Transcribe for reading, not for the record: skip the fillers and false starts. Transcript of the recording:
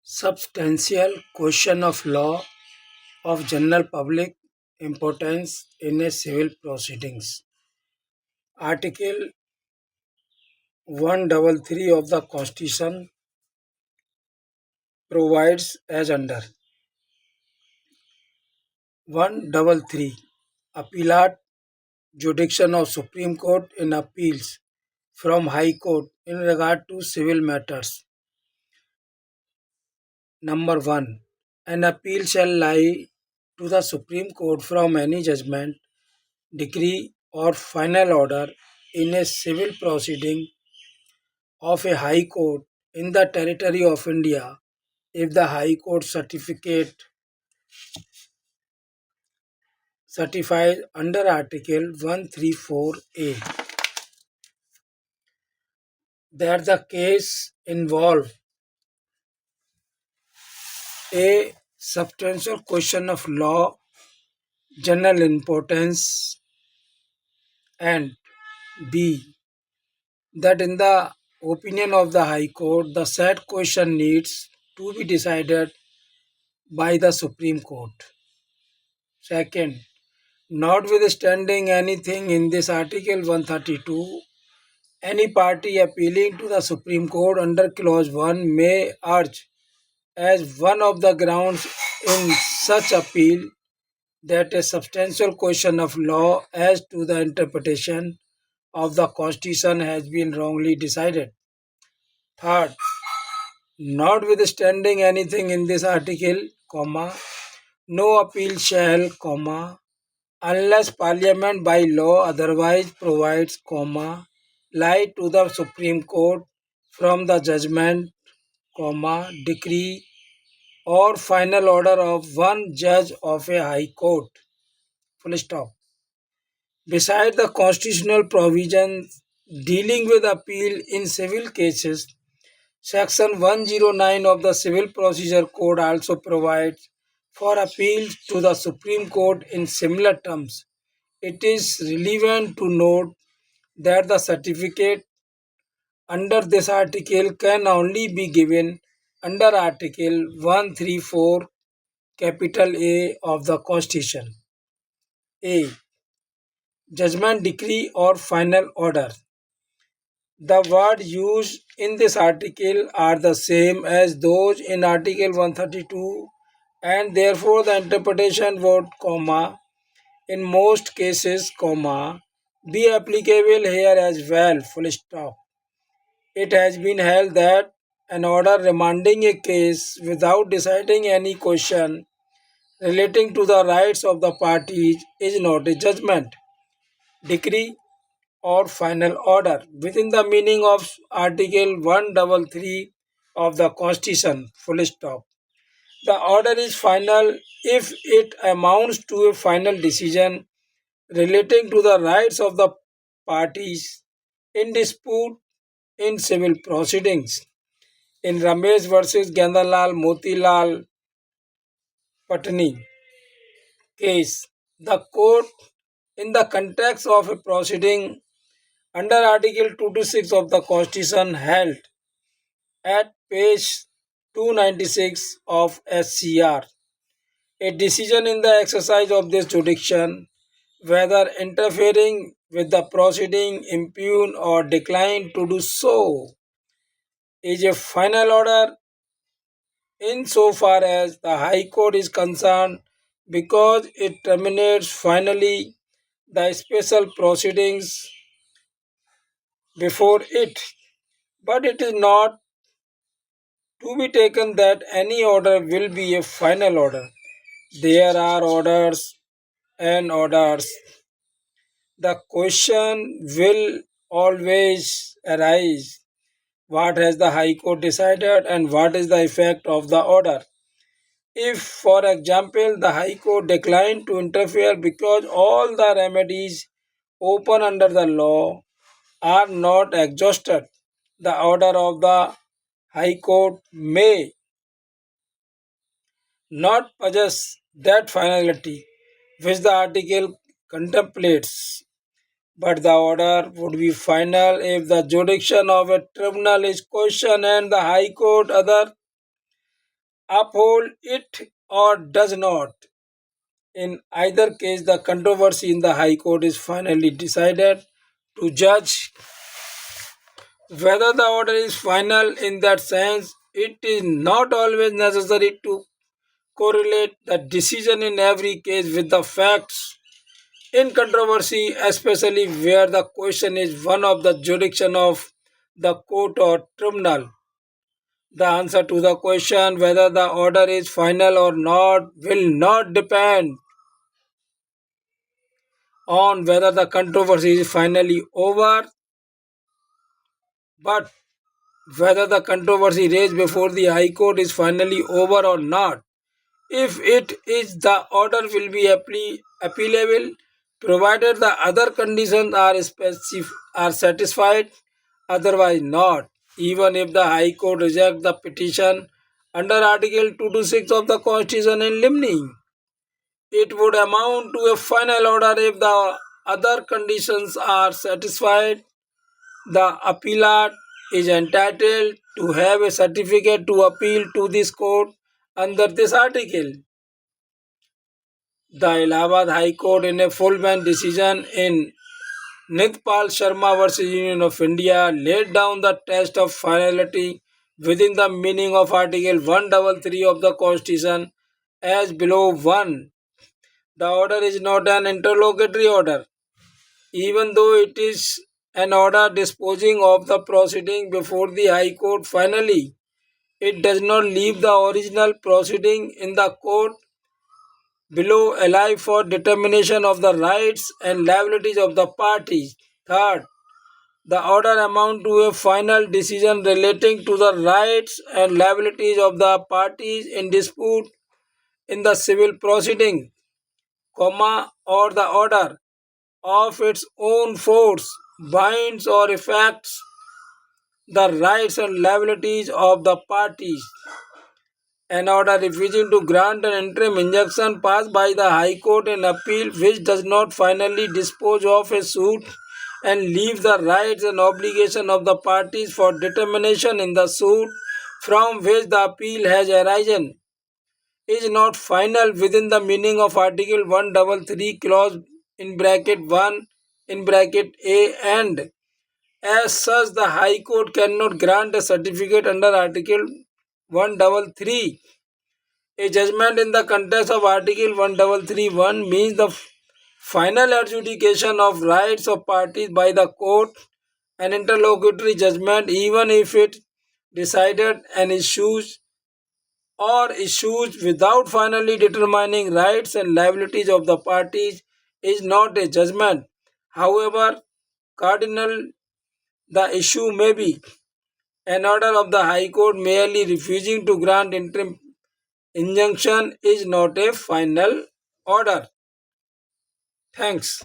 Substantial question of law of general public importance in a civil proceedings. Article 133 of the Constitution provides as under 133 Appellate jurisdiction of Supreme Court in appeals from High Court in regard to civil matters. Number 1. An appeal shall lie to the Supreme Court from any judgment, decree, or final order in a civil proceeding of a High Court in the territory of India if the High Court certifies under Article 134A that the case involve a substantial question of law, general importance, and B. that in the opinion of the High Court, the said question needs to be decided by the Supreme Court. Second, notwithstanding anything in this Article 132, any party appealing to the Supreme Court under Clause 1 may urge as one of the grounds in such appeal that a substantial question of law as to the interpretation of the Constitution has been wrongly decided. Third, notwithstanding anything in this article, no appeal shall, unless Parliament by law otherwise provides, lie to the Supreme Court from the judgment, decree, or final order of one judge of a High Court. Full stop. Besides the constitutional provisions dealing with appeal in civil cases, Section 109 of the Civil Procedure Code also provides for appeals to the Supreme Court in similar terms. It is relevant to note that the certificate under this article can only be given under Article 134 capital A of the Constitution. A. Judgment, decree, or final order. The words used in this article are the same as those in Article 132 and therefore the interpretation would, in most cases, be applicable here as well, full stop. It has been held that an order remanding a case without deciding any question relating to the rights of the parties is not a judgment, decree, or final order within the meaning of Article 133 of the Constitution, full stop. The order is final if it amounts to a final decision relating to the rights of the parties in dispute in civil proceedings. In Ramesh versus Gandalal Motilal Patni case, the court, in the context of a proceeding under Article 226 of the Constitution, held at page 296 of SCR a decision in the exercise of this jurisdiction, whether interfering with the proceeding, impugn, or decline to do so, is a final order insofar as the High Court is concerned because it terminates finally the special proceedings before it. But it is not to be taken that any order will be a final order. There are orders and orders. The question will always arise: what has the High Court decided and what is the effect of the order? If, for example, the High Court declined to interfere because all the remedies open under the law are not exhausted, the order of the High Court may not possess that finality which the article contemplates, but the order would be final if the jurisdiction of a tribunal is questioned and the High Court uphold it or does not. In either case, the controversy in the High Court is finally decided to judge whether the order is final. In that sense, it is not always necessary to correlate the decision in every case with the facts in controversy, especially where the question is one of the jurisdiction of the court or tribunal. The answer to the question whether the order is final or not will not depend on whether the controversy is finally over, but whether the controversy raised before the High Court is finally over or not. If it is, the order will be appealable provided the other conditions are satisfied, otherwise not. Even if the High Court rejects the petition under Article 226 of the Constitution in limine, it would amount to a final order if the other conditions are satisfied. The appellant is entitled to have a certificate to appeal to this court under this article. The Allahabad High Court, in a full bench decision in Nitpal Sharma versus Union of India, laid down the test of finality within the meaning of Article 133 of the Constitution as below. 1. The order is not an interlocutory order, even though it is an order disposing of the proceeding before the High Court finally. It does not leave the original proceeding in the court below alive for determination of the rights and liabilities of the parties. Third, the order amount to a final decision relating to the rights and liabilities of the parties in dispute in the civil proceeding, or the order of its own force binds or affects the rights and liabilities of the parties. An order refusing to grant an interim injunction passed by the High Court in appeal which does not finally dispose of a suit and leave the rights and obligations of the parties for determination in the suit from which the appeal has arisen is not final within the meaning of Article 133 clause in bracket 1 in bracket A, and as such the High Court cannot grant a certificate under Article 133. A judgment in the context of Article 1331 means the final adjudication of rights of parties by the court. An interlocutory judgment, even if it decided an issues without finally determining rights and liabilities of the parties, is not a judgment. However cardinal the issue may be, an order of the High Court merely refusing to grant interim injunction is not a final order. Thanks.